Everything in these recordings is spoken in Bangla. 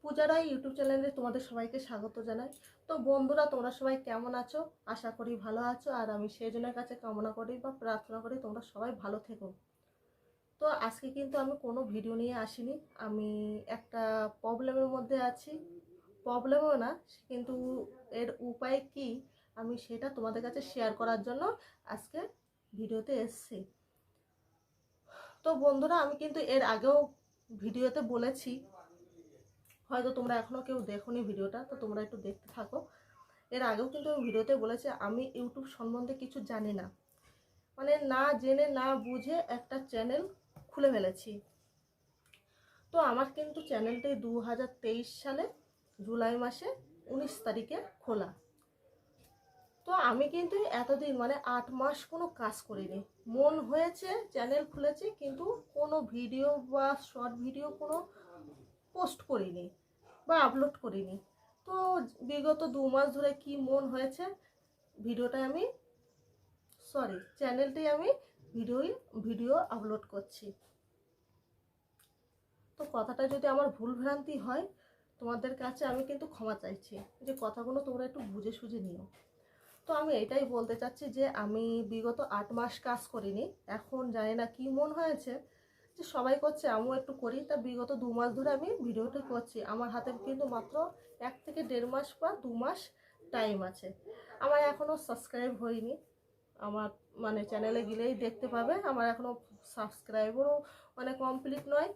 পূজারাই ইউটিউব চ্যানেলে তোমাদের সবাইকে স্বাগত জানাই। তো বন্ধুরা, তোমরা সবাই কেমন আছো? আশা করি ভালো আছো, আর আমি সেই জনের কাছে কামনা করি বা প্রার্থনা করি তোমরা সবাই ভালো থেকো। তো আজকে কিন্তু আমি কোনো ভিডিও নিয়ে আসিনি। আমি একটা প্রবলেমের মধ্যে আছি, প্রবলেমও না কিন্তু এর উপায় কি আমি সেটা তোমাদের কাছে শেয়ার করার জন্য আজকে ভিডিওতে এসেছি। তো বন্ধুরা, আমি কিন্তু এর আগেও ভিডিওতে বলেছি, হয়তো তোমরা এখনও কেউ দেখোনি ভিডিওটা, তো তোমরা একটু দেখতে থাকো। এর আগেও কিন্তু আমি ভিডিওতে বলেছি আমি ইউটিউব সম্বন্ধে কিছু জানি না, মানে না জেনে না বুঝে একটা চ্যানেল খুলে ফেলেছি। তো আমার কিন্তু চ্যানেলটাই 2023 সালে জুলাই মাসে 19 তারিখে খোলা। তো আমি কিন্তু এতদিন মানে 8 মাস কোনো কাজ করিনি। মন হয়েছে চ্যানেল খুলেছি, কিন্তু কোনো ভিডিও বা শর্ট ভিডিও কোনো পোস্ট করিনি বা আপলোড করিনি। তো বিগত 2 মাস ধরে কি মন হয়েছে, ভিডিওটা আমি চ্যানেলটি আমি ভিডিও আপলোড করছি। তো কথাটা যদি আমার ভুল ভ্রান্তি হয়, তোমাদের কাছে আমি কিন্তু ক্ষমা চাইছি, যে কথাগুলো তোমরা একটু বুঝে সুঝে নিও। তো আমি এটাই বলতে চাচ্ছি যে আমি বিগত 8 মাস কাজ করিনি। এখন জানি না কি মন হয়েছে যে সবাই করছে আমিও একটু করি, তা বিগত 2 মাস ধরে আমি ভিডিওটা করছি। আমার হাতে কিন্তু মাত্র 1 থেকে 1.5 মাস বা 2 মাস টাইম আছে। আমার এখনও সাবস্ক্রাইব হয়নি। আমার মানে চ্যানেলে গেলেই দেখতে পাবে আমার এখনও সাবস্ক্রাইবারও মানে কমপ্লিট নয়,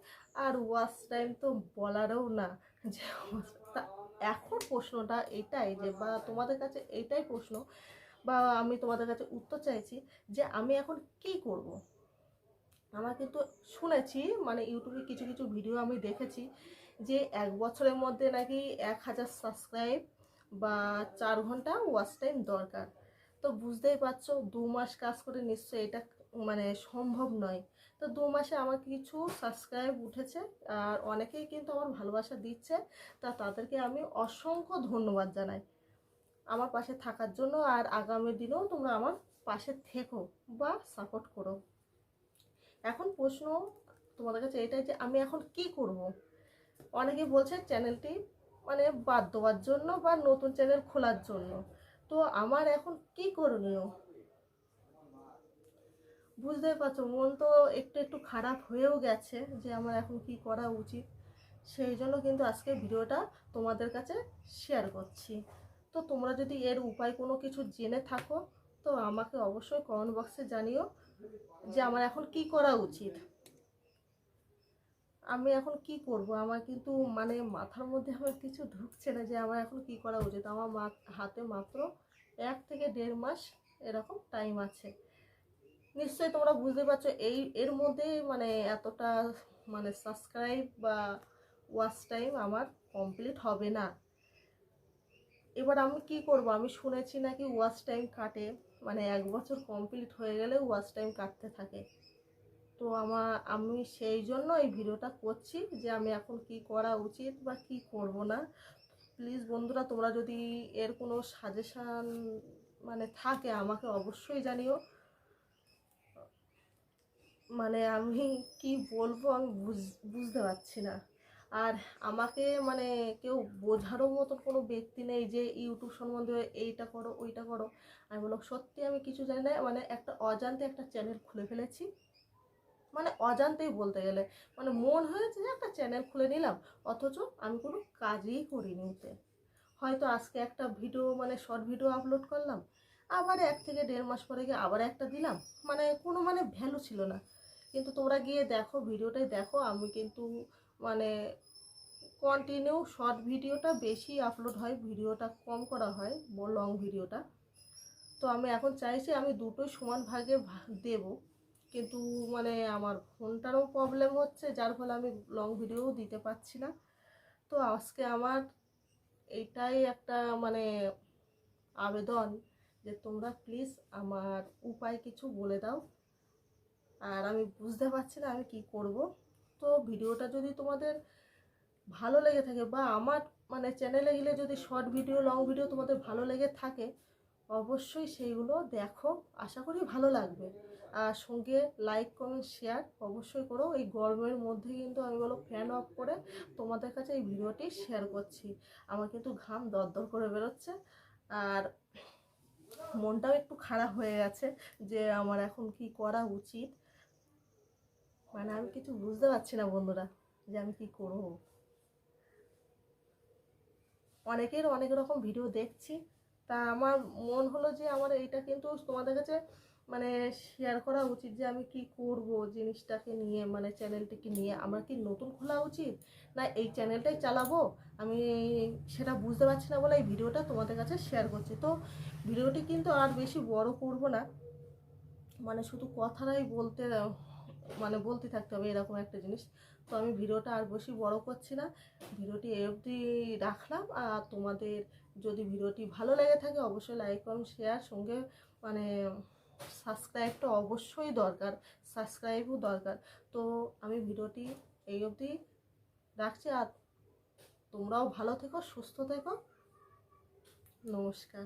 আর ওয়াচ টাইম তো বলারও না যে এখন প্রশ্নটা এটাই যে, বা তোমাদের কাছে এইটাই প্রশ্ন, বা আমি তোমাদের কাছে উত্তর চাইছি যে আমি এখন কি করব। আমার কিন্তু শুনেছি, মানে ইউটিউবে কিছু কিছু ভিডিও আমি দেখেছি যে 1 বছরের মধ্যে নাকি 1000 সাবস্ক্রাইব বা 4 ঘন্টা ওয়াচ টাইম দরকার। তো বুঝতেই পারছো 2 মাস কাজ করে নিশ্চয়ই এটা মানে সম্ভব নয়। তো 2 মাসে আমার কিছু সাবস্ক্রাইব উঠেছে, আর অনেকেই কিন্তু আমার ভালোবাসা দিচ্ছে। তা তাদেরকে আমি অসংখ্য ধন্যবাদ জানাই আমার পাশে থাকার জন্য, আর আগামী দিনেও তোমরা আমার পাশে থেকো বা সাপোর্ট করো। এখন প্রশ্ন তোমাদের কাছে এটাই যে আমি এখন কি করব। অনেকে বলছে চ্যানেলটি মানে বাদ দেওয়ার জন্য বা নতুন চ্যানেল খোলার জন্য। তো আমার এখন কি করণীয় বুঝতেই পারছো, মন তো একটু একটু খারাপ হয়েও গেছে যে আমার এখন কি করা উচিত। সেই জন্য কিন্তু আজকে ভিডিওটা তোমাদের কাছে শেয়ার করছি। তো তোমরা যদি এর উপায় কোনো কিছু জেনে থাকো, তো আমাকে অবশ্যই কমেন্ট বক্সে জানিও যে আমার এখন কি করা উচিত। আমি এখন কি করব, আমার কিন্তু মানে মাথার মধ্যে আমার কিছু ঢুকছে না যে আমার এখন কি করা উচিত। আমার হাতে মাত্র 1 থেকে 1.5 মাস এরকম টাইম আছে। নিশ্চয়ই তোমরা বুঝতে পারছো এর মধ্যে মানে এতটা মানে সাবস্ক্রাইব বা ওয়াচ টাইম আমার কমপ্লিট হবে না। এবার আমি কি করব, আমি শুনেছি নাকি ওয়াচ টাইম কাটে, মানে 1 বছর কমপ্লিট হয়ে গেলে ওয়াচ টাইম কাটতে থাকে। তো আমি সেই জন্য এই ভিডিওটা করছি যে আমি এখন কি করা উচিত বা কি করব না। প্লিজ বন্ধুরা, তোমরা যদি এর কোনো সাজেশান মানে থাকে আমাকে অবশ্যই জানিও। মানে আমি কি বলবো আমি বুঝতে পারছি না। আর আমাকে মানে কেউ বোঝারও মতো কোনো ব্যক্তি নেই যে ইউটিউব সম্বন্ধে এইটা করো ওইটা করো। আমি বললাম সত্যি আমি কিছু জানি না, মানে একটা অজান্তে একটা চ্যানেল খুলে ফেলেছি। মানে অজান্তেই বলতে গেলে, মানে মন হয়েছে যে একটা চ্যানেল খুলে নিলাম, অথচ আমি কোনো কাজই করিনি ওতে। হয়তো আজকে একটা ভিডিও মানে শর্ট ভিডিও আপলোড করলাম, আবার 1 থেকে 1.5 মাস পরে গিয়ে আবার একটা দিলাম, মানে কোনো মানে ভ্যালু ছিল না। কিন্তু তোমরা গিয়ে দেখো ভিডিওটাই দেখো, আমি কিন্তু মানে কন্টিনিউ শর্ট ভিডিওটা বেশি আপলোড হয়, ভিডিওটা কম করা হয় লং ভিডিওটা। তো আমি এখন চাইছি আমি দুটোই সমান ভাগে দেব, কিন্তু মানে আমার ফোনটারও প্রবলেম হচ্ছে, যার ফলে আমি লং ভিডিও দিতে পারছি না। তো আজকে আমার এইটাই একটা মানে আবেদন যে তোমরা প্লিজ আমার উপায় কিছু বলে দাও, আর আমি বুঝতে পারছি না আমি কি করব। তো ভিডিওটা যদি তোমাদের ভালো লেগে থাকে বা আমার মানে চ্যানেলে গেলে যদি শর্ট ভিডিও লং ভিডিও তোমাদের ভালো লেগে থাকে, অবশ্যই সেইগুলো দেখো, আশা করি ভালো লাগবে। আর সঙ্গে লাইক কমেন্ট শেয়ার অবশ্যই করো। এই গরমের মধ্যে কিন্তু আমি বলো ফ্যান অফ করে তোমাদের কাছে এই ভিডিওটি শেয়ার করছি। আমার কিন্তু ঘাম দরদর করে বেরোচ্ছে, আর মনটাও একটু খারাপ হয়ে গেছে যে আমার এখন কি করা উচিত। মানে আমি কিছু বুঝতে পারছি না বন্ধুরা যে আমি কি করবো। অনেকের অনেক রকম ভিডিও দেখছি, তা আমার মন হলো যে আমার এইটা কিন্তু তোমাদের কাছে মানে শেয়ার করা উচিত যে আমি কি করব জিনিসটাকে নিয়ে, মানে চ্যানেলটিকে নিয়ে। আমার কি নতুন খোলা উচিত না এই চ্যানেলটাই চালাবো, আমি সেটা বুঝতে পারছি না বলে এই ভিডিওটা তোমাদের কাছে শেয়ার করছি। তো ভিডিওটি কিন্তু আর বেশি বড় করব না, মানে শুধু কথাটাই মানে বলতে থাকতে হবে এরকম একটা জিনিস। তো আমি ভিডিওটা আর বেশি বড় করছি না, ভিডিওটি এই অবধি রাখলাম। আর তোমাদের যদি ভিডিওটি ভালো লেগে থাকে অবশ্যই লাইক কমেন্ট শেয়ার, সঙ্গে মানে সাবস্ক্রাইবটা অবশ্যই দরকার, সাবস্ক্রাইবও দরকার। তো আমি ভিডিওটি এই অবধি রাখছি। আর তোমরাও ভালো থেকো, সুস্থ থেকো। নমস্কার।